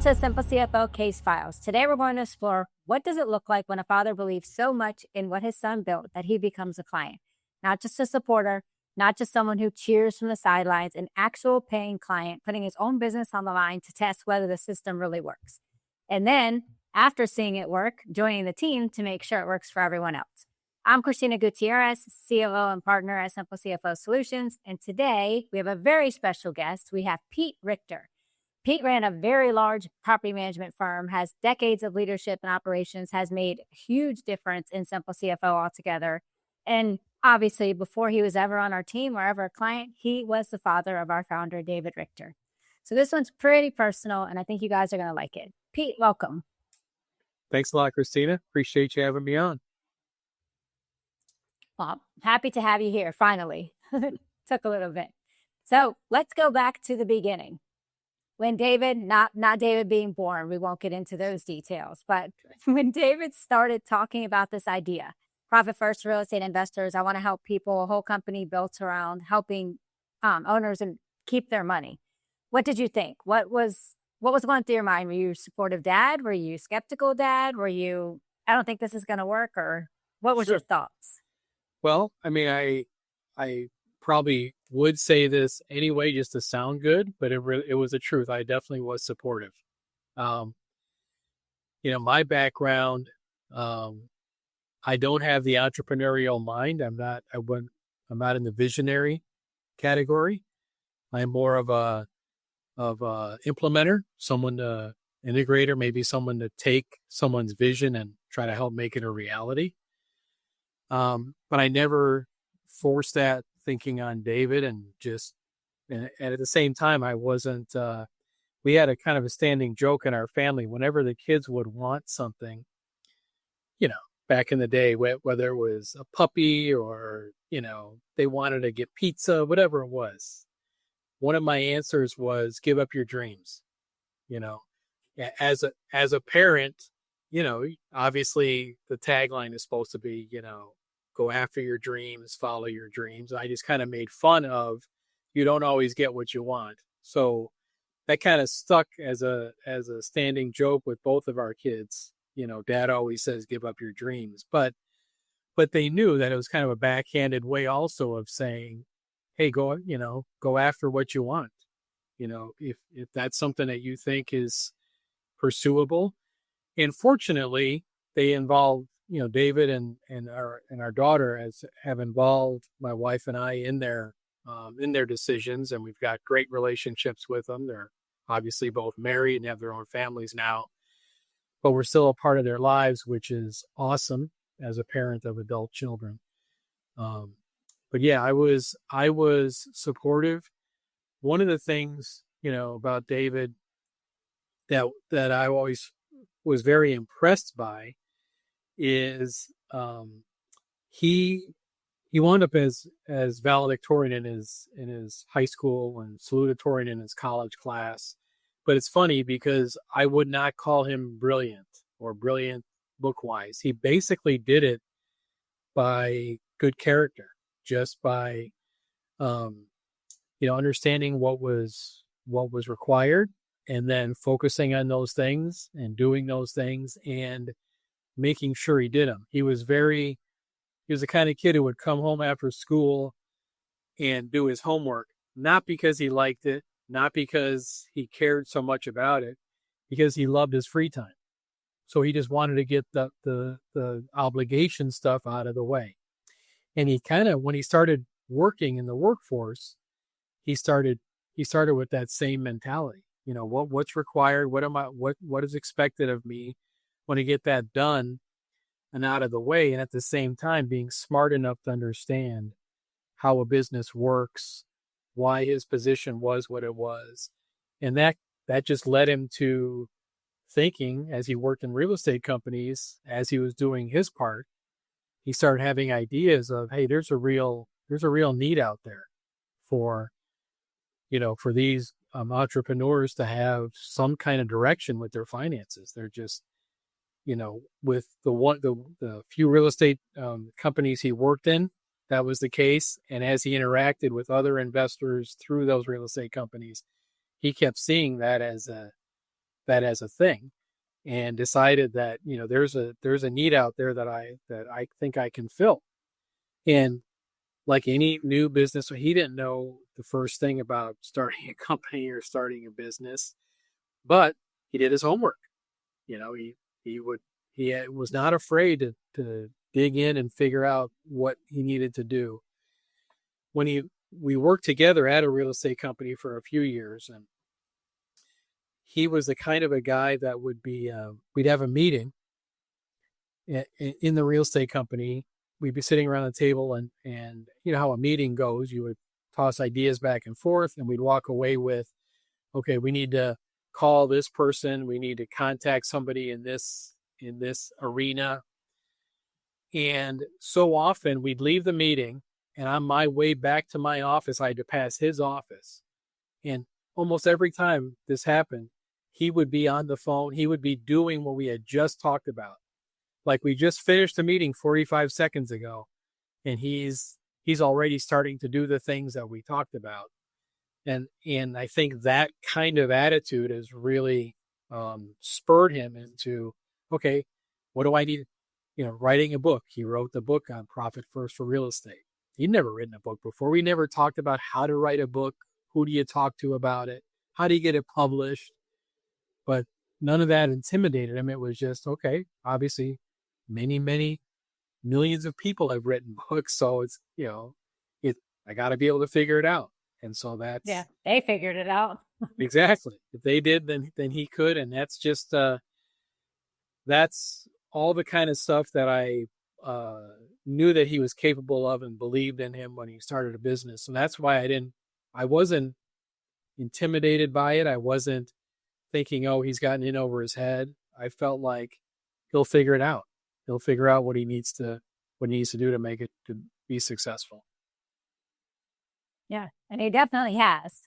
to Simple CFO Case Files. Today we're going to explore what does it look like when a father believes so much in what his son built that he becomes a client. Not just a supporter, not just someone who cheers from the sidelines, an actual paying client putting his own business on the line to test whether the system really works. And then, after seeing it work, joining the team to make sure it works for everyone else. I'm Christina Gutierrez, COO and partner at Simple CFO Solutions, and today we have a very special guest. We have Pete Richter. Pete ran a very large property management firm, has decades of leadership and operations, has made a huge difference in Simple CFO altogether. And obviously, before he was ever on our team or ever a client, he was the father of our founder, David Richter. So this one's pretty personal, and I think you guys are going to like it. Pete, welcome. Thanks a lot, Christina. Appreciate you having me on. Well, happy to have you here, finally. Took a little bit. So let's go back to the beginning. When David, not David being born, we won't get into those details, but when David started talking about this idea, profit first real estate investors, I want to help people, a whole company built around helping owners and keep their money. What did you think? What was going through your mind? Were you a supportive dad? Were you skeptical dad? Were you, I don't think this is going to work, or what was your thoughts? Well, I mean, I probably would say this anyway just to sound good, but it was the truth. I definitely was supportive. My background, I don't have the entrepreneurial mind. I'm not in the visionary category. I'm more of a implementer, integrator, maybe someone to take someone's vision and try to help make it a reality. But I never forced that thinking on David, and at the same time, I wasn't, we had a kind of a standing joke in our family. Whenever the kids would want something, back in the day, whether it was a puppy or, they wanted to get pizza, whatever it was, one of my answers was give up your dreams. As a parent, obviously the tagline is supposed to be, go after your dreams, follow your dreams. I just kind of made fun of, you don't always get what you want. So that kind of stuck as a standing joke with both of our kids. Dad always says, give up your dreams. But they knew that it was kind of a backhanded way also of saying, hey, go after what you want. If that's something that you think is pursuable. And fortunately, they involved, David and our daughter have involved my wife and I in their decisions, and we've got great relationships with them. They're obviously both married and have their own families now, but we're still a part of their lives, which is awesome as a parent of adult children. But yeah, I was supportive. One of the things, about David that I always was very impressed by is he wound up as valedictorian in his high school and salutatorian in his college class. But it's funny because I would not call him brilliant book-wise. He basically did it by good character, just by understanding what was required, and then focusing on those things and doing those things and making sure he did them. He was the kind of kid who would come home after school and do his homework, not because he liked it, not because he cared so much about it, because he loved his free time. So he just wanted to get the obligation stuff out of the way. And he kind of, when he started working in the workforce, he started with that same mentality. What's required? What is expected of me? Want to get that done and out of the way, and at the same time being smart enough to understand how a business works, why his position was what it was. And that just led him to thinking, as he worked in real estate companies, as he was doing his part, he started having ideas of, hey, there's a real need out there for these entrepreneurs to have some kind of direction with their finances. They're just, with the few real estate companies he worked in, that was the case. And as he interacted with other investors through those real estate companies, he kept seeing that as that as a thing, and decided that, there's a need out there that I think I can fill. And like any new business, he didn't know the first thing about starting a company or starting a business, but he did his homework. He was not afraid to dig in and figure out what he needed to do. We worked together at a real estate company for a few years, and he was the kind of a guy that would be, we'd have a meeting in the real estate company. We'd be sitting around the table, and you know how a meeting goes. You would toss ideas back and forth, and we'd walk away with, okay, we need to call this person. We need to contact somebody in this arena. And so often we'd leave the meeting, and on my way back to my office, I had to pass his office. And almost every time this happened, he would be on the phone. He would be doing what we had just talked about. Like we just finished the meeting 45 seconds ago, and he's already starting to do the things that we talked about. And I think that kind of attitude has really spurred him into, okay, what do I need? Writing a book. He wrote the book on Profit First for Real Estate. He'd never written a book before. We never talked about how to write a book. Who do you talk to about it? How do you get it published? But none of that intimidated him. It was just, okay, obviously many, many millions of people have written books. So it's, I got to be able to figure it out. And so that's... Yeah, they figured it out. Exactly. If they did, then he could. And that's just, that's all the kind of stuff that I knew that he was capable of and believed in him when he started a business. And that's why I wasn't intimidated by it. I wasn't thinking, oh, he's gotten in over his head. I felt like he'll figure it out. He'll figure out what he needs to do to make it to be successful. Yeah, and he definitely has.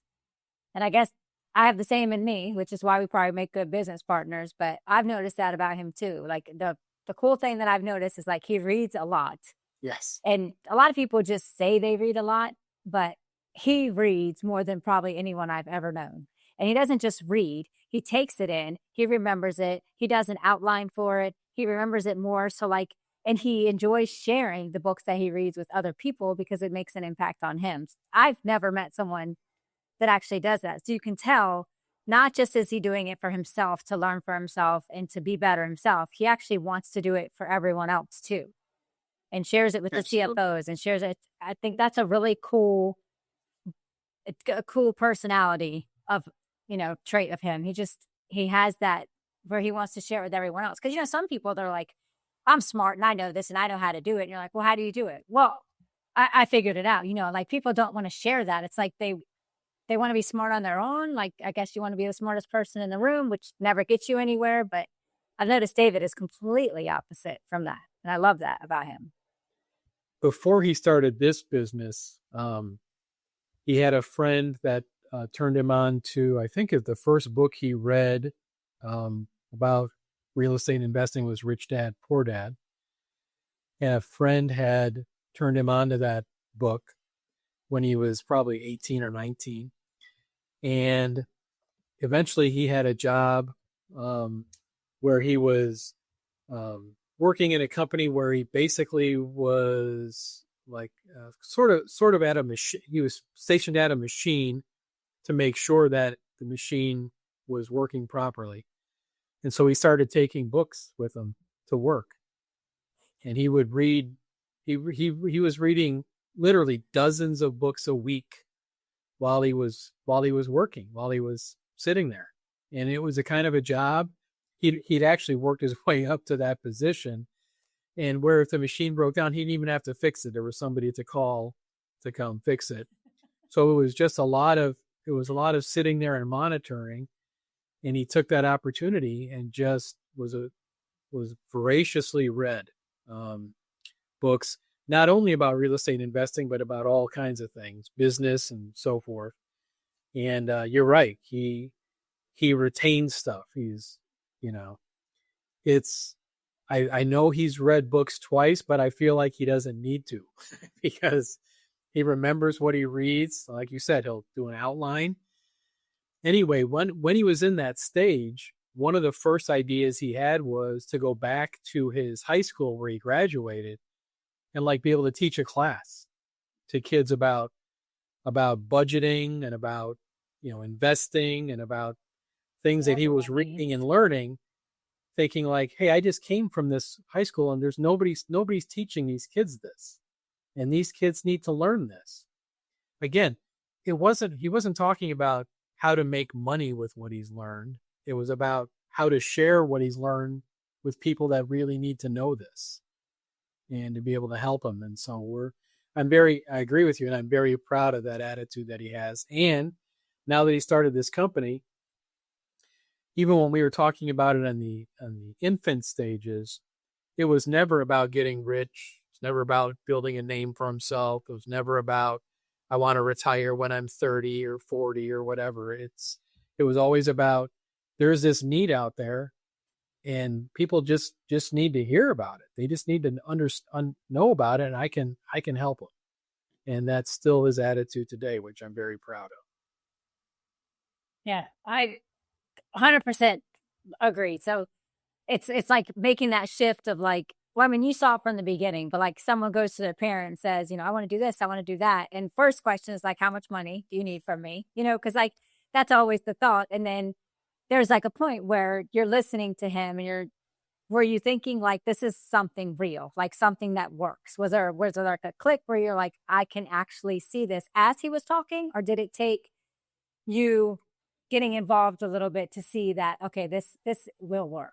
And I guess I have the same in me, which is why we probably make good business partners. But I've noticed that about him too. Like the cool thing that I've noticed is like he reads a lot. Yes. And a lot of people just say they read a lot, but he reads more than probably anyone I've ever known. And he doesn't just read, he takes it in, he remembers it, he does an outline for it, he remembers it more. So and he enjoys sharing the books that he reads with other people because it makes an impact on him. I've never met someone that actually does that. So you can tell, not just is he doing it for himself to learn for himself and to be better himself, he actually wants to do it for everyone else too, and shares it with Absolutely. The CFOs and shares it. I think that's a really cool personality of, trait of him. He has that where he wants to share it with everyone else. Because, some people, they're like, I'm smart and I know this and I know how to do it. And you're like, well, how do you do it? Well, I figured it out. Like people don't want to share that. It's like they want to be smart on their own. Like, I guess you want to be the smartest person in the room, which never gets you anywhere. But I've noticed David is completely opposite from that. And I love that about him. Before he started this business, he had a friend that turned him on to, I think the first book he read about real estate investing was Rich Dad, Poor Dad. And a friend had turned him on to that book when he was probably 18 or 19. And eventually he had a job where he was working in a company where he basically was like sort of at a machine. He was stationed at a machine to make sure that the machine was working properly. And so he started taking books with him to work. And he would read, he was reading literally dozens of books a week while he was working, while he was sitting there. And it was a kind of a job. He'd actually worked his way up to that position. And where if the machine broke down, he didn't even have to fix it. There was somebody to call to come fix it. So it was just a lot of sitting there and monitoring. And he took that opportunity and just was voraciously read books, not only about real estate investing, but about all kinds of things, business and so forth. And you're right. He retains stuff. He's, I know he's read books twice, but I feel like he doesn't need to because he remembers what he reads. Like you said, he'll do an outline. Anyway, when he was in that stage, one of the first ideas he had was to go back to his high school where he graduated and like be able to teach a class to kids about budgeting and about, investing and about things that he was reading and learning, thinking like, hey, I just came from this high school and there's nobody's teaching these kids this. And these kids need to learn this. Again, he wasn't talking about how to make money with what he's learned. It was about how to share what he's learned with people that really need to know this and to be able to help them. And so I agree with you, and I'm very proud of that attitude that he has. And now that he started this company, even when we were talking about it on the infant stages, it was never about getting rich. It's never about building a name for himself. It was never about, I want to retire when I'm 30 or 40 or whatever. It was always about, there's this need out there and people just need to hear about it. They just need to know about it, and I can help them. And that's still his attitude today, which I'm very proud of. Yeah, I 100% agree. So it's like making that shift of like, well, I mean, you saw it from the beginning, but like someone goes to their parent and says, I want to do this, I want to do that. And first question is like, how much money do you need from me? Because like that's always the thought. And then there's like a point where you're listening to him and were you thinking like, this is something real, like something that works? Was there like a click where you're like, I can actually see this as he was talking? Or did it take you getting involved a little bit to see that, okay, this will work?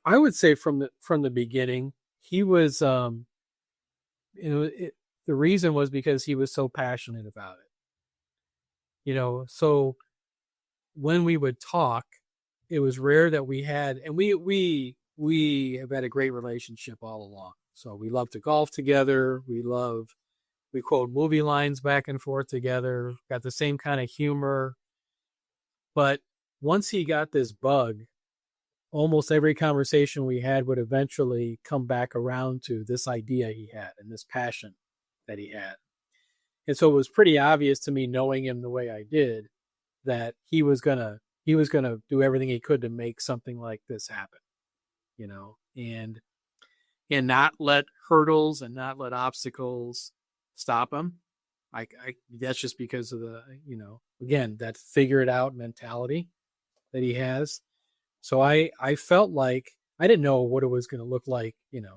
I would say from the beginning, he was, the reason was because he was so passionate about it. So when we would talk, it was rare that we had, and we have had a great relationship all along. So we love to golf together. We quote movie lines back and forth together, got the same kind of humor. But once he got this bug, almost every conversation we had would eventually come back around to this idea he had and this passion that he had. And so it was pretty obvious to me, knowing him the way I did, that he was gonna do everything he could to make something like this happen, and not let hurdles and not let obstacles stop him. That's just because of the, again, that figure it out mentality that he has. So I felt like I didn't know what it was going to look like,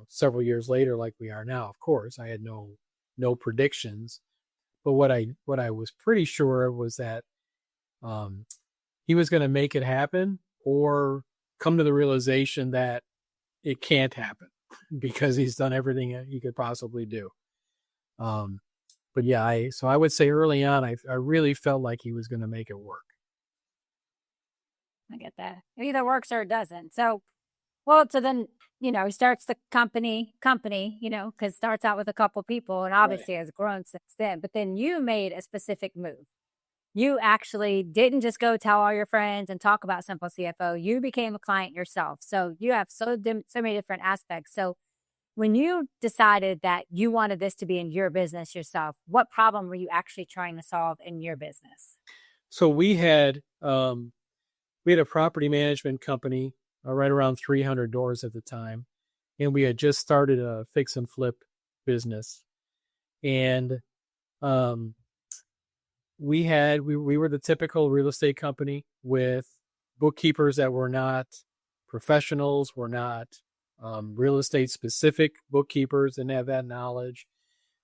several years later, like we are now. Of course, I had no predictions, but what I was pretty sure was that he was going to make it happen or come to the realization that it can't happen because he's done everything he could possibly do. But yeah, I would say early on, I really felt like he was going to make it work. I get that. It either works or it doesn't. So, well, so then, he starts the company, because it starts out with a couple people and obviously has grown since then. But then you made a specific move. You actually didn't just go tell all your friends and talk about Simple CFO. You became a client yourself. So you have so many different aspects. So when you decided that you wanted this to be in your business yourself, what problem were you actually trying to solve in your business? So we had a property management company right around 300 doors at the time, and we had just started a fix and flip business. And we were the typical real estate company with bookkeepers that were not professionals, were not real estate specific bookkeepers, didn't have that knowledge.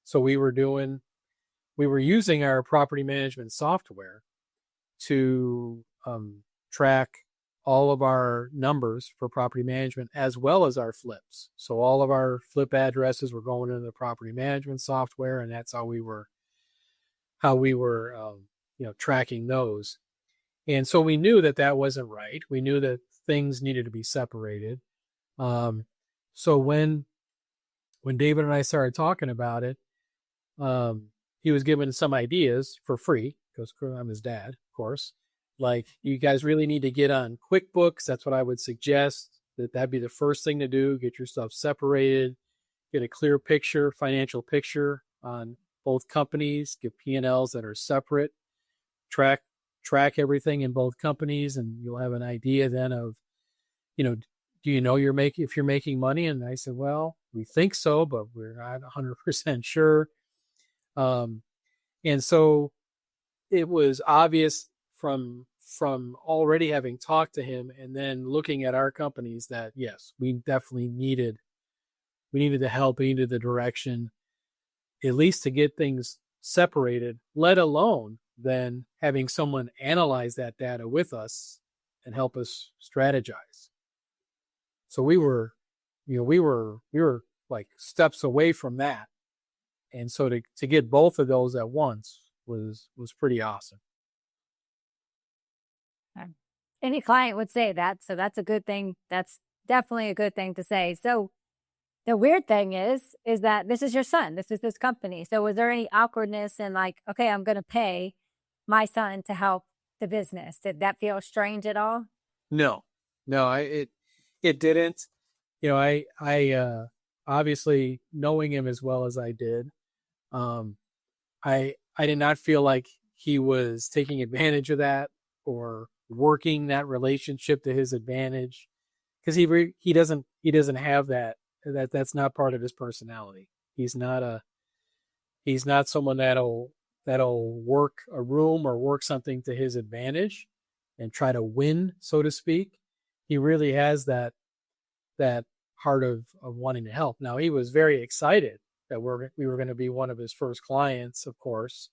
So we were using our property management software to track all of our numbers for property management as well as our flips. So all of our flip addresses were going into the property management software, and that's how we were tracking those. And so we knew that wasn't right. We knew that things needed to be separated. So when David and I started talking about it, he was given some ideas for free because I'm his dad, of course. Like, you guys really need to get on QuickBooks. That's what I would suggest. That'd be the first thing to do. Get your stuff separated, get a clear picture, financial picture on both companies, get P&Ls that are separate, track everything in both companies, and you'll have an idea then of do you know if you're making money? And I said, well, we think so, but we're not 100% sure. And so it was obvious from already having talked to him and then looking at our companies that yes, we definitely needed the help, we needed the direction, at least to get things separated, let alone then having someone analyze that data with us and help us strategize. So we were like steps away from that. And so to get both of those at once was pretty awesome. Any client would say that. So that's a good thing. That's definitely a good thing to say. So the weird thing is that this is your son. This is his company. So was there any awkwardness in like, okay, I'm going to pay my son to help the business? Did that feel strange at all? No, it didn't. I obviously knowing him as well as I did, I did not feel like he was taking advantage of that or working that relationship to his advantage, because he doesn't have that's not part of his personality. He's not someone that'll work a room or work something to his advantage and try to win, so to speak. He really has that heart of wanting to help. Now, he was very excited that we were going to be one of his first clients, of course,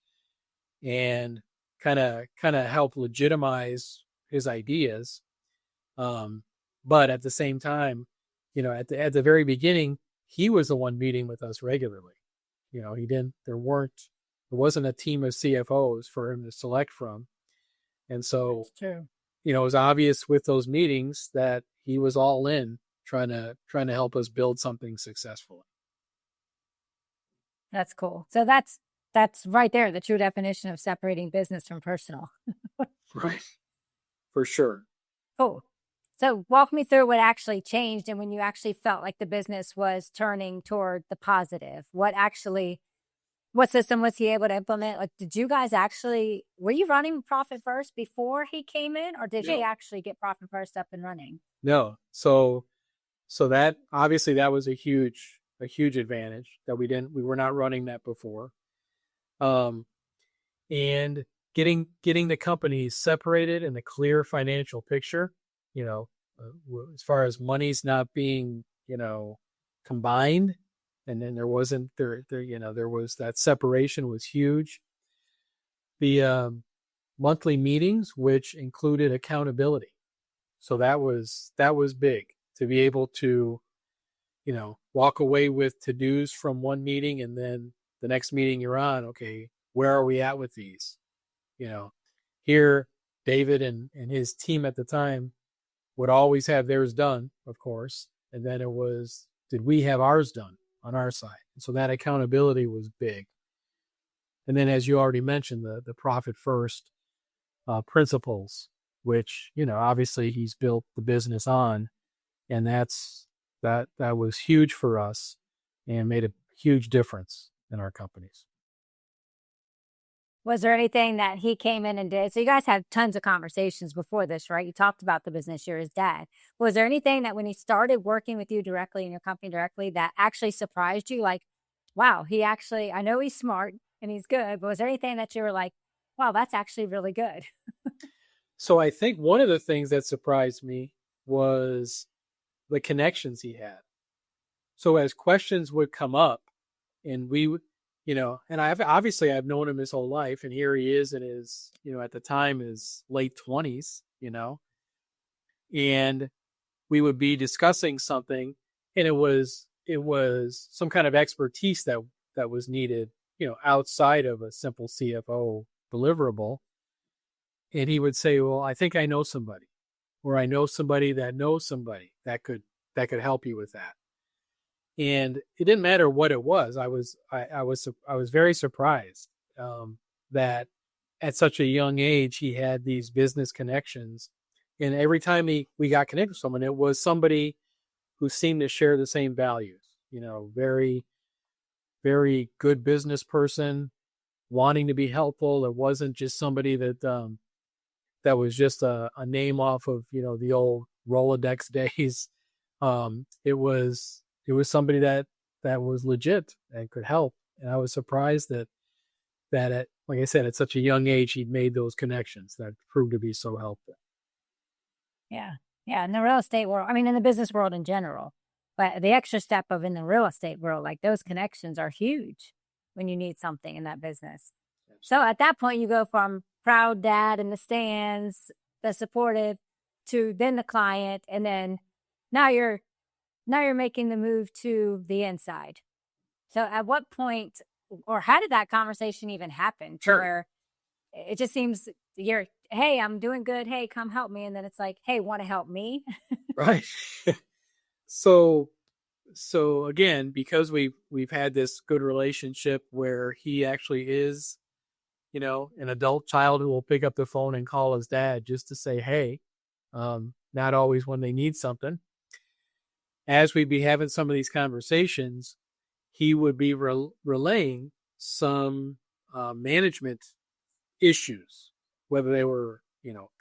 and kind of help legitimize his ideas. But at the same time, at the very beginning, he was the one meeting with us regularly. There wasn't a team of CFOs for him to select from. And so, that's true. It was obvious with those meetings that he was all in trying to help us build something successfully. That's cool. So that's right there, the true definition of separating business from personal. Right. For sure. Cool. So walk me through what actually changed and when you actually felt like the business was turning toward the positive. What system was he able to implement? Like, did you guys were you running Profit First before he came in, or did he actually get Profit First up and running? No. So that obviously that was a huge advantage that we were not running that before. And getting the companies separated and the clear financial picture, as far as money's not being, combined, and then there was that separation was huge. The monthly meetings, which included accountability. So that was big to be able to, walk away with to-dos from one meeting, and then the next meeting you're on, okay, where are we at with these? Here, David and his team at the time would always have theirs done, of course. And then it was, did we have ours done on our side? And so that accountability was big. And then, as you already mentioned, the Profit First principles, which, obviously he's built the business on, and that was huge for us and made a huge difference in our companies. Was there anything that he came in and did? So you guys had tons of conversations before this, right? You talked about the business. You're his dad. Was there anything that when he started working with you directly in your company directly that actually surprised you? Like, wow, I know he's smart and he's good, but was there anything that you were like, wow, that's actually really good? So I think one of the things that surprised me was the connections he had. So as questions would come up and and I've known him his whole life, and here he is in his, at the time his late 20s, and we would be discussing something, and it was some kind of expertise that was needed, outside of a simple CFO deliverable. And he would say, well, I think I know somebody, or I know somebody that knows somebody that could help you with that. And it didn't matter what it was. I was very surprised that at such a young age he had these business connections, and every time we got connected with someone, it was somebody who seemed to share the same values. Very, very good business person, wanting to be helpful. It wasn't just somebody that was just a name off of the Rolodex days. It was somebody that was legit and could help. And I was surprised that like I said, at such a young age, he'd made those connections that proved to be so helpful. Yeah. Yeah. In the real estate world, I mean, in the business world in general, but the extra step of in the real estate world, like those connections are huge when you need something in that business. So at that point, you go from proud dad in the stands, the supportive, to then the client, and then now you're making the move to the inside. So at what point, or how did that conversation even happen? Sure. Where it just seems hey, I'm doing good. Hey, come help me. And then it's like, hey, want to help me? Right. So again, because we've had this good relationship where he actually is, an adult child who will pick up the phone and call his dad just to say, hey, not always when they need something. As we'd be having some of these conversations, he would be relaying some management issues, whether they were,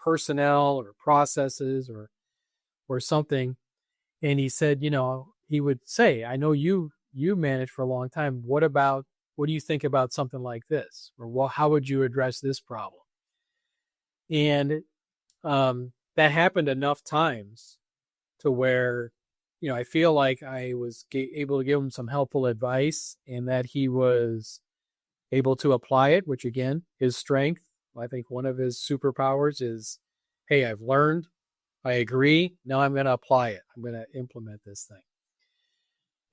personnel or processes or something. And he said, he would say, I know you managed for a long time. What do you think about something like this? Or how would you address this problem? And that happened enough times to where, I feel like I was able to give him some helpful advice and that he was able to apply it, which again, his strength. I think one of his superpowers is, hey, I've learned, I agree, now I'm going to apply it. I'm going to implement this thing.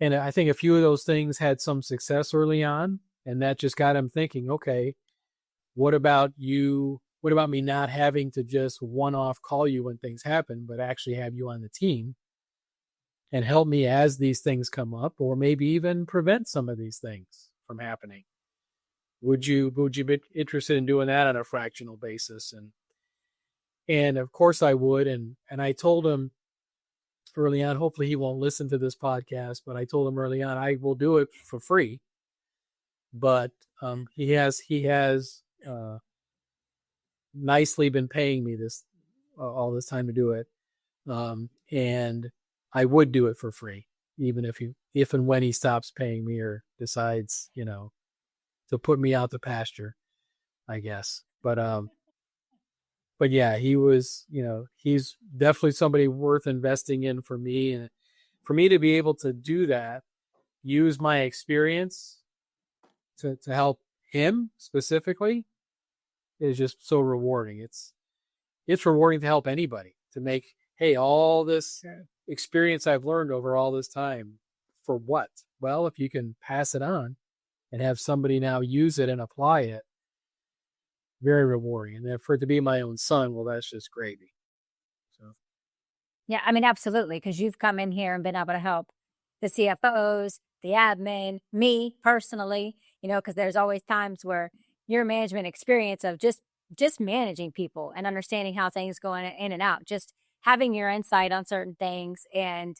And I think a few of those things had some success early on, and that just got him thinking, okay, what about you? What about me not having to just one-off call you when things happen, but actually have you on the team and help me as these things come up, or maybe even prevent some of these things from happening? Would you be interested in doing that on a fractional basis? And of course I would. And I told him early on, hopefully he won't listen to this podcast, but I told him early on, I will do it for free. But he has nicely been paying me this all this time to do it. And I would do it for free, even if and when he stops paying me or decides, to put me out to pasture, I guess. But yeah, he was, he's definitely somebody worth investing in for me. And for me to be able to do that, use my experience to help him specifically is just so rewarding. It's rewarding to help anybody, to make, hey, all this experience I've learned over all this time, for what? Well, if you can pass it on and have somebody now use it and apply it, very rewarding. And then for it to be my own son, well, that's just gravy. So, Yeah, I mean, absolutely. Because you've come in here and been able to help the CFOs, the admin, me personally, because there's always times where your management experience of just managing people and understanding how things go in and out, just having your insight on certain things and,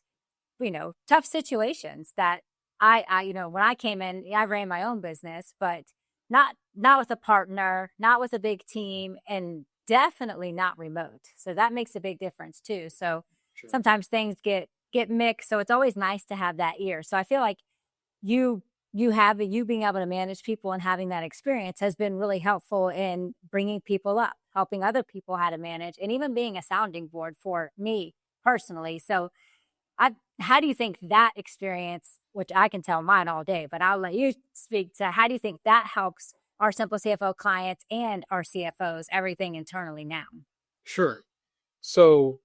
tough situations that I when I came in, I ran my own business, but not with a partner, not with a big team, and definitely not remote. So that makes a big difference too. So sure. Sometimes things get mixed. So it's always nice to have that ear. So I feel like you being able to manage people and having that experience has been really helpful in bringing people up, helping other people how to manage, and even being a sounding board for me personally. So how do you think that experience, which I can tell mine all day, but I'll let you speak to, how do you think that helps our Simple CFO clients and our CFOs, everything internally now? Sure. So,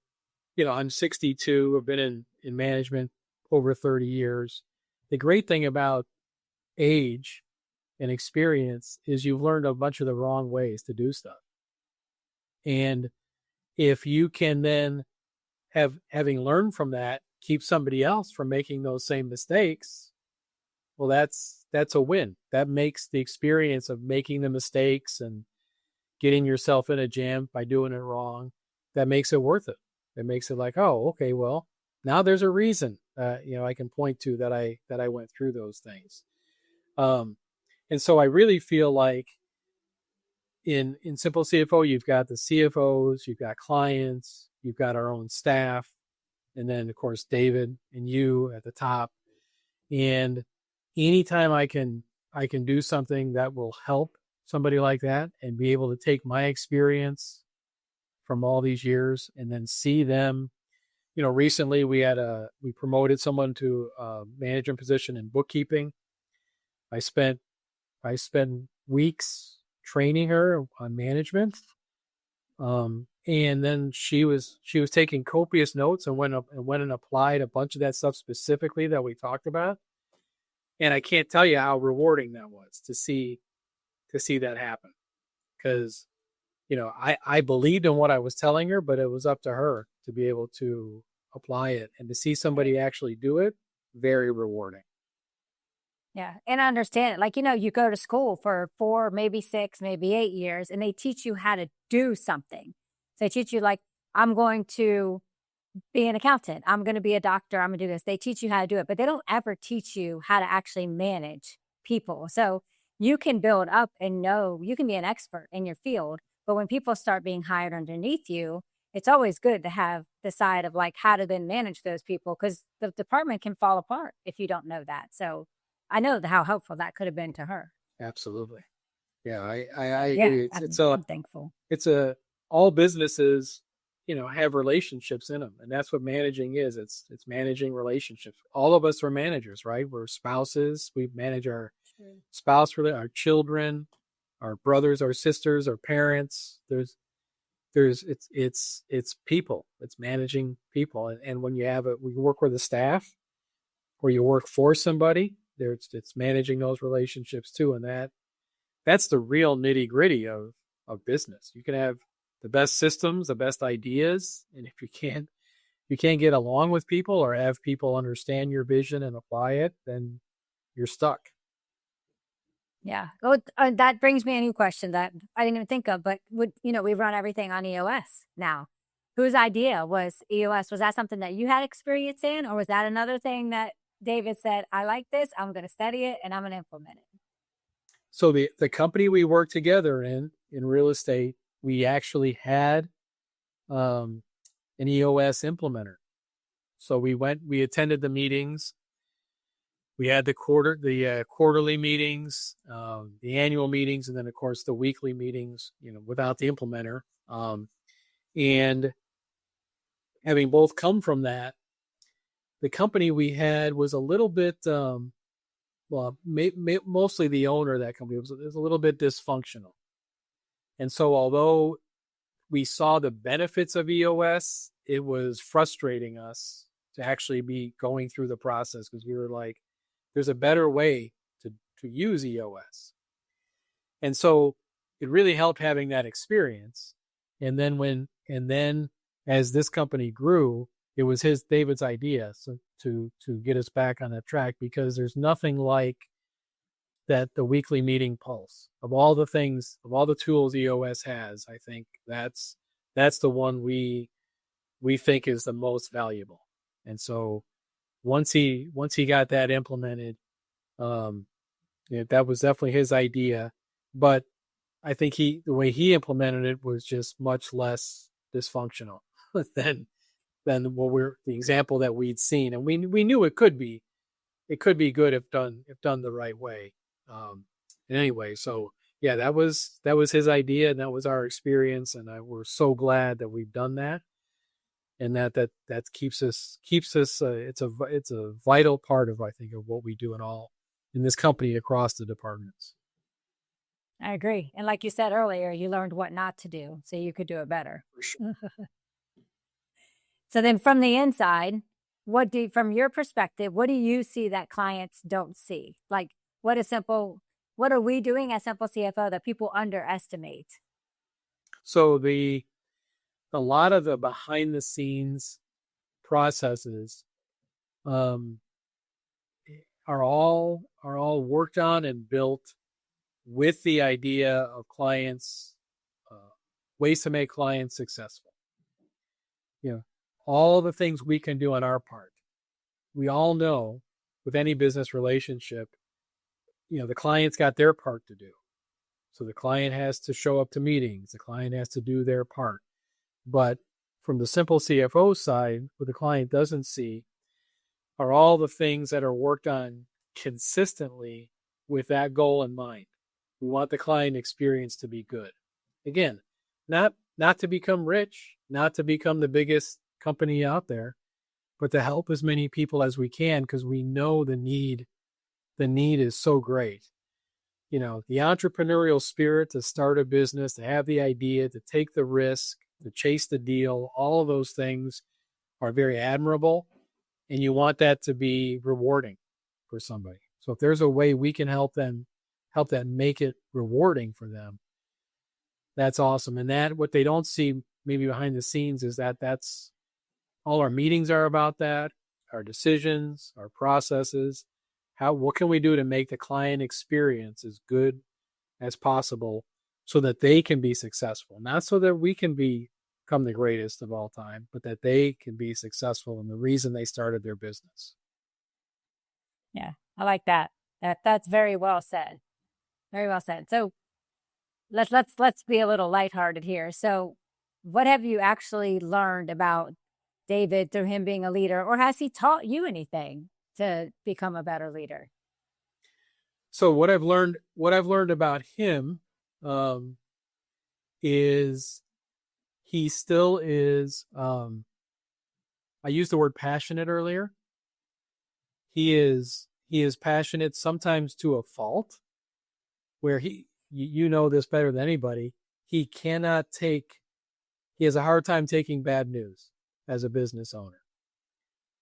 I'm 62. I've been in management over 30 years. The great thing about age and experience is you've learned a bunch of the wrong ways to do stuff. And if you can then having learned from that, keep somebody else from making those same mistakes, well, that's a win. That makes the experience of making the mistakes and getting yourself in a jam by doing it wrong, that makes it worth it. It makes it like, oh, okay, well, now there's a reason, I can point to that I went through those things. And so I really feel like in Simple CFO, you've got the CFOs, you've got clients, you've got our own staff, and then of course David and you at the top. And anytime I can do something that will help somebody like that and be able to take my experience from all these years and then see them. Recently we promoted someone to a management position in bookkeeping. I spent weeks training her on management. And then she was taking copious notes and went and applied a bunch of that stuff specifically that we talked about. And I can't tell you how rewarding that was to see that happen. Because, I believed in what I was telling her, but it was up to her to be able to apply it, and to see somebody actually do it, very rewarding. Yeah. And I understand it. Like, you go to school for 4, maybe 6, maybe 8 years, and they teach you how to do something. So they teach you, like, I'm going to be an accountant. I'm going to be a doctor. I'm going to do this. They teach you how to do it, but they don't ever teach you how to actually manage people. So you can build up and know you can be an expert in your field, but when people start being hired underneath you, it's always good to have the side of like how to then manage those people, because the department can fall apart if you don't know that. So I know how helpful that could have been to her. Absolutely. Yeah, I agree. I'm thankful. All businesses, have relationships in them, and that's what managing is. It's managing relationships. All of us are managers, right? We're spouses. We manage our spouse, our children, our brothers, our sisters, our parents. It's people. It's managing people, and when you work with a staff, or you work for somebody, it's managing those relationships too, and that's the real nitty gritty of business. You can have the best systems, the best ideas, and if you can't get along with people or have people understand your vision and apply it, then you're stuck. Yeah. That brings me a new question that I didn't even think of, but we run everything on EOS now. Whose idea was EOS? Was that something that you had experience in, or was that another thing that David said, I like this, I'm going to study it, and I'm going to implement it? So the company we worked together in real estate, we actually had an EOS implementer. So we attended the meetings. We had the quarterly meetings, the annual meetings, and then of course the weekly meetings, without the implementer. And having both come from that, the company we had was a little bit, mostly the owner of that company was a little bit dysfunctional. And so although we saw the benefits of EOS, it was frustrating us to actually be going through the process, because we were like, there's a better way to use EOS. And so it really helped having that experience. And then as this company grew, it was David's idea to get us back on that track, because there's nothing like that, the weekly meeting pulse of all the tools EOS has. I think that's the one we think is the most valuable. And so once he got that implemented, that was definitely his idea. But I think the way he implemented it was just much less dysfunctional than the example that we'd seen, and we knew it could be good if done the right way. Anyway, so yeah, that was his idea, and that was our experience, and we're so glad that we've done that, and that keeps us. It's a vital part of, I think, of what we do in this company across the departments. I agree, and like you said earlier, you learned what not to do so you could do it better. For sure. So then, from the inside, from your perspective, what do you see that clients don't see? Like, what are we doing as Simple CFO that people underestimate? So a lot of the behind the scenes processes are all worked on and built with the idea of clients, ways to make clients successful. All the things we can do on our part. We all know with any business relationship, the client's got their part to do. So the client has to show up to meetings. The client has to do their part. But from the Simple CFO side, what the client doesn't see are all the things that are worked on consistently with that goal in mind. We want the client experience to be good. Again, not to become rich, not to become the biggest company out there, but to help as many people as we can, because we know the need is so great. You know, the entrepreneurial spirit to start a business, to have the idea, to take the risk, to chase the deal, all of those things are very admirable, and you want that to be rewarding for somebody. So if there's a way we can help them make it rewarding for them, that's awesome. And that, what they don't see maybe behind the scenes, is that that's all our meetings are about, that our decisions, our processes, what can we do to make the client experience as good as possible so that they can be successful, not so that we can become the greatest of all time, but that they can be successful in the reason they started their business. Yeah, I like that. That's very well said. Very well said. So let's be a little lighthearted here. So what have you actually learned about David through him being a leader, or has he taught you anything to become a better leader? So what I've learned about him is he still is, I used the word passionate earlier. He is passionate, sometimes to a fault, where you know this better than anybody. He has a hard time taking bad news as a business owner.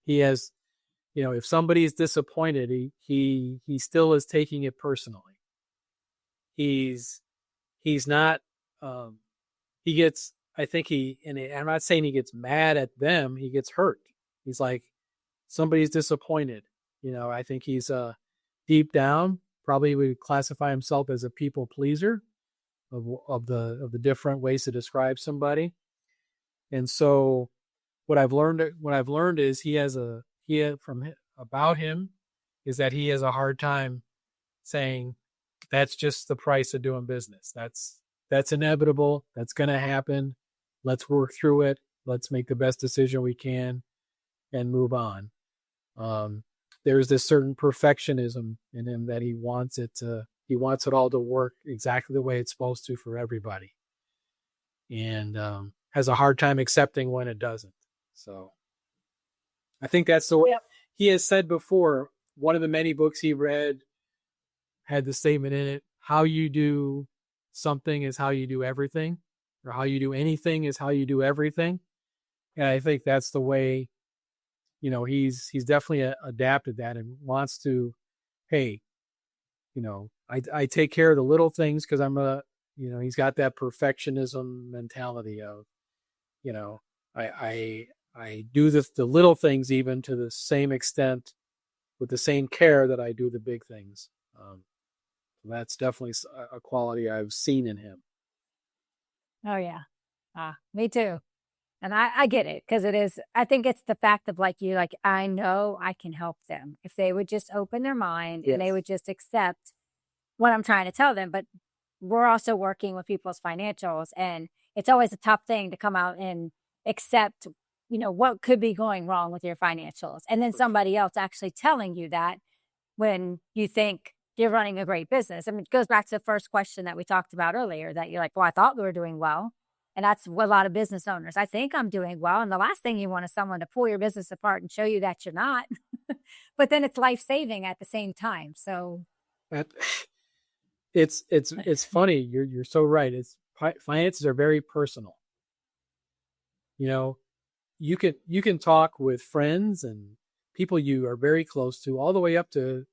He has, if somebody is disappointed, he still is taking it personally. He's not, he gets, I think I'm not saying he gets mad at them, he gets hurt. He's like, somebody's disappointed. I think he's deep down probably would classify himself as a people pleaser of the different ways to describe somebody. And so what I've learned is about him is that he has a hard time saying that's just the price of doing business. That's inevitable. That's going to happen. Let's work through it. Let's make the best decision we can and move on. There's this certain perfectionism in him that he wants it all to work exactly the way it's supposed to for everybody, and has a hard time accepting when it doesn't. So I think that's the way he has said before. One of the many books he read had the statement in it: how you do something is how you do everything, or how you do anything is how you do everything. And I think that's the way, he's definitely adapted that and wants to, hey, I take care of the little things because he's got that perfectionism mentality of, I do the little things even to the same extent with the same care that I do the big things. That's definitely a quality I've seen in him. Oh yeah. Me too. And I get it, because I think it's the fact of I know I can help them if they would just open their mind. Yes. And they would just accept what I'm trying to tell them. But we're also working with people's financials, and it's always a tough thing to come out and accept, what could be going wrong with your financials. And then somebody else actually telling you that when you think you're running a great business. I mean, it goes back to the first question that we talked about earlier, that you're like, well, I thought we were doing well. And that's what a lot of business owners, I think I'm doing well. And the last thing you want is someone to pull your business apart and show you that you're not. But then it's life-saving at the same time. So it's funny. You're so right. Finances are very personal. You can talk with friends and people you are very close to, all the way up to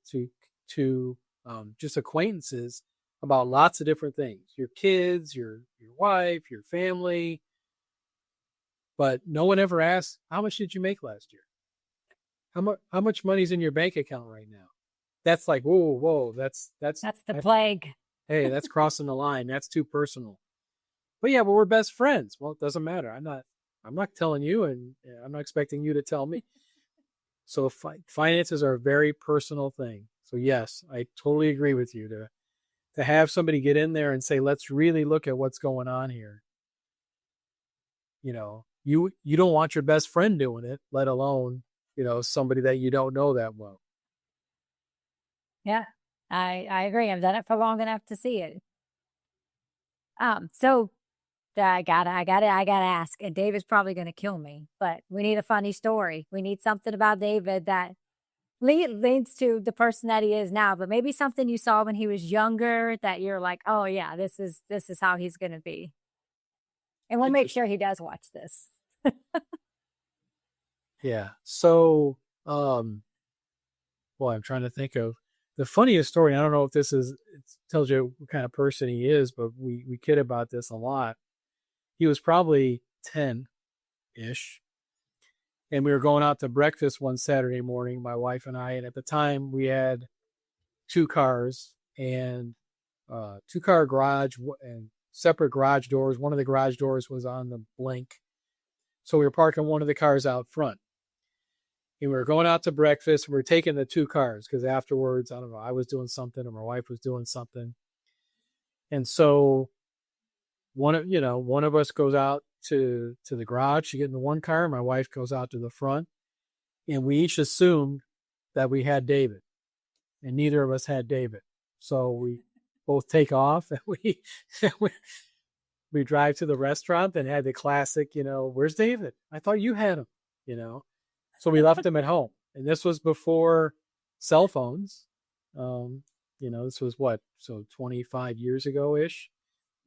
just acquaintances, about lots of different things, your kids, your wife, your family. But no one ever asks, how much did you make last year? How much money's in your bank account right now? That's like, whoa, that's the plague. Hey, that's crossing the line. That's too personal. But yeah, we're best friends. Well, it doesn't matter. I'm not telling you, and I'm not expecting you to tell me. So finances are a very personal thing. So yes, I totally agree with you to have somebody get in there and say, let's really look at what's going on here. you don't want your best friend doing it, let alone, somebody that you don't know that well. Yeah, I agree. I've done it for long enough to see it. So I gotta ask, and David's probably going to kill me, but we need a funny story. We need something about David that leads to the person that he is now, but maybe something you saw when he was younger that you're like, oh yeah, this is how he's going to be. And we'll make sure he does watch this. Yeah. So, I'm trying to think of the funniest story. I don't know if it tells you what kind of person he is, but we kid about this a lot. He was probably 10-ish. And we were going out to breakfast one Saturday morning, my wife and I. And at the time, we had 2 cars and 2-car garage and separate garage doors. One of the garage doors was on the blink. So we were parking one of the cars out front. And we were going out to breakfast. We were taking the 2 cars because afterwards, I don't know, I was doing something or my wife was doing something. And so one of us goes out to the garage to get in the one car. My wife goes out to the front. And we each assumed that we had David. And neither of us had David. So we both take off and we drive to the restaurant and had the classic, where's David? I thought you had him, So we left him at home. And this was before cell phones. This was 25 years ago-ish.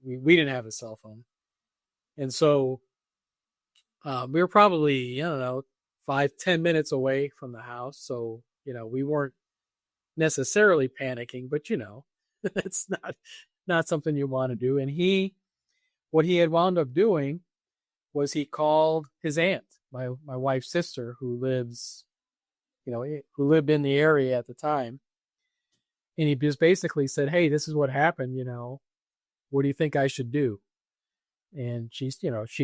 We didn't have a cell phone. And so we were probably, 5-10 minutes away from the house. So, we weren't necessarily panicking, but, that's not something you want to do. And what he had wound up doing was he called his aunt, my wife's sister, who lived in the area at the time. And he just basically said, hey, this is what happened, what do you think I should do? And she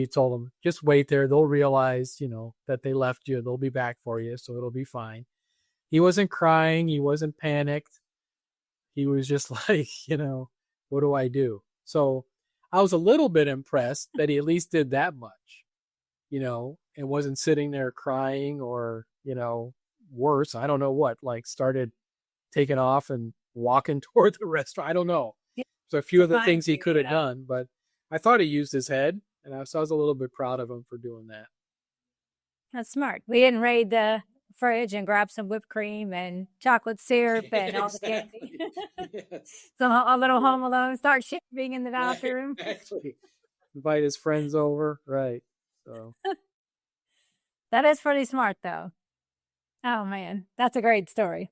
told him, just wait there. They'll realize, that they left you. They'll be back for you. So it'll be fine. He wasn't crying. He wasn't panicked. He was just like, what do I do? So I was a little bit impressed that he at least did that much, and wasn't sitting there crying or, worse. I don't know what, like started taking off and walking toward the restaurant. I don't know. Yeah, so a few of the things he could have done, but I thought he used his head, and I was a little bit proud of him for doing that. That's smart. We didn't raid the fridge and grab some whipped cream and chocolate syrup and all the candy. Yes. So a little Home Alone, start shipping in the bathroom. Exactly. Invite his friends over. Right. So that is pretty smart, though. Oh, man. That's a great story.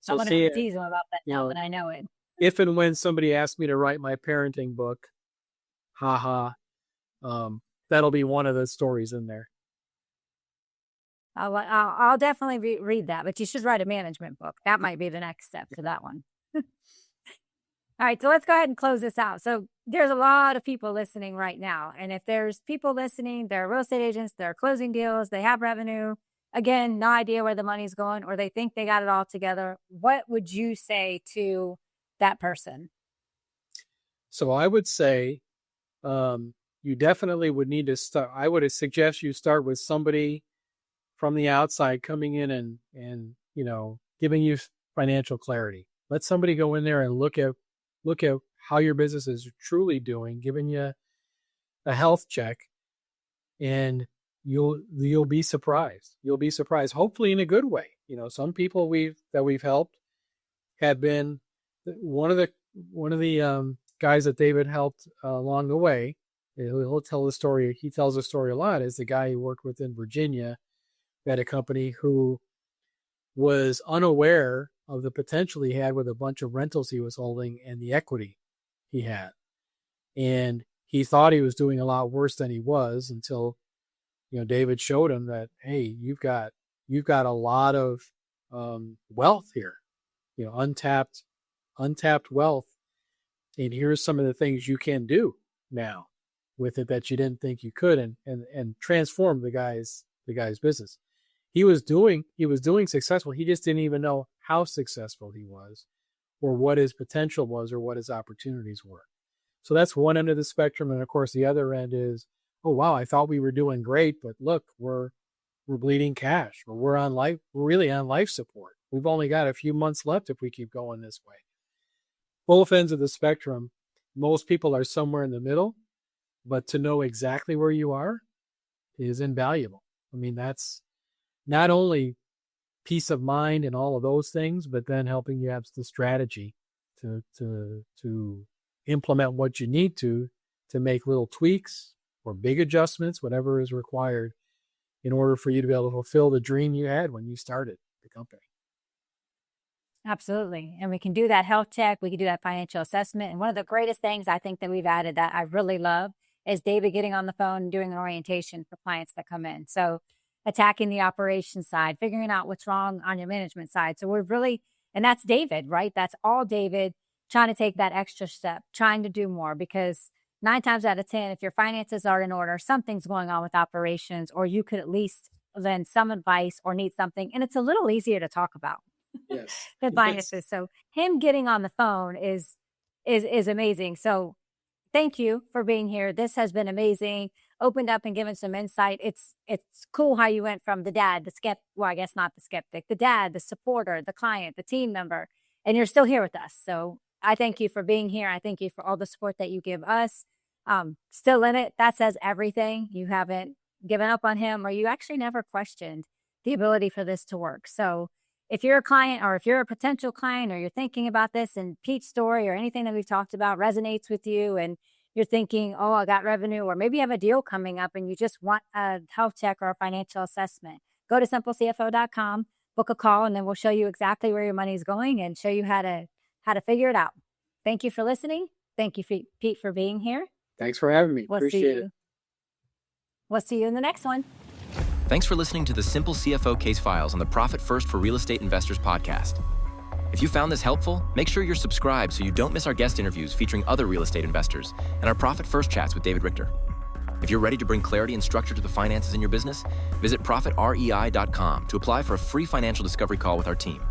So I'm going to tease him about that now that I know it. If and when somebody asks me to write my parenting book, that'll be one of the stories in there. I'll definitely read that, but you should write a management book. That might be the next step to that one. All right, so let's go ahead and close this out. So there's a lot of people listening right now. And if there's people listening, they're real estate agents, they're closing deals, they have revenue, again, no idea where the money's going, or they think they got it all together. What would you say to that person? So I would say you definitely would need to start. I would suggest you start with somebody from the outside coming in and giving you financial clarity. Let somebody go in there and look at how your business is truly doing, giving you a health check, and you'll be surprised. You'll be surprised, hopefully in a good way. Some people we've helped have been one of the guys that David helped along the way. He'll tell the story. He tells the story a lot. Is the guy he worked with in Virginia, who had a company who was unaware of the potential he had with a bunch of rentals he was holding and the equity he had. And he thought he was doing a lot worse than he was until, David showed him that, hey, you've got a lot of wealth here, untapped wealth. And here's some of the things you can do now with it that you didn't think you could, and transform the guy's business. He was doing successful. He just didn't even know how successful he was, or what his potential was, or what his opportunities were. So that's one end of the spectrum. And of course, the other end is oh, wow, I thought we were doing great, but look, we're bleeding cash, or we're really on life support. We've only got a few months left if we keep going this way. Both ends of the spectrum, most people are somewhere in the middle, but to know exactly where you are is invaluable. I mean, that's not only peace of mind and all of those things, but then helping you have the strategy to implement what you need to make little tweaks or big adjustments, whatever is required in order for you to be able to fulfill the dream you had when you started the company. Absolutely. And we can do that health check. We can do that financial assessment. And one of the greatest things I think that we've added that I really love is David getting on the phone and doing an orientation for clients that come in. So attacking the operations side, figuring out what's wrong on your management side. So we're really, and that's David, right? That's all David trying to take that extra step, trying to do more, because 9 times out of 10, if your finances are in order, something's going on with operations, or you could at least lend some advice or need something. And it's a little easier to talk about. Yes. The finances. So him getting on the phone is amazing. So thank you for being here. This has been amazing. Opened up and given some insight. It's cool how you went from the dad, well, I guess not the skeptic, the dad, the supporter, the client, the team member, and you're still here with us. So I thank you for being here. I thank you for all the support that you give us. Still in it. That says everything. You haven't given up on him, or you actually never questioned the ability for this to work. So if you're a client, or if you're a potential client, or you're thinking about this and Pete's story or anything that we've talked about resonates with you, and you're thinking, oh, I got revenue, or maybe you have a deal coming up and you just want a health check or a financial assessment, go to simplecfo.com, book a call, and then we'll show you exactly where your money is going and show you how to figure it out. Thank you for listening. Thank you, Pete, for being here. Thanks for having me. Appreciate it. We'll see you in the next one. Thanks for listening to the Simple CFO Case Files on the Profit First for Real Estate Investors podcast. If you found this helpful, make sure you're subscribed so you don't miss our guest interviews featuring other real estate investors and our Profit First chats with David Richter. If you're ready to bring clarity and structure to the finances in your business, visit profitrei.com to apply for a free financial discovery call with our team.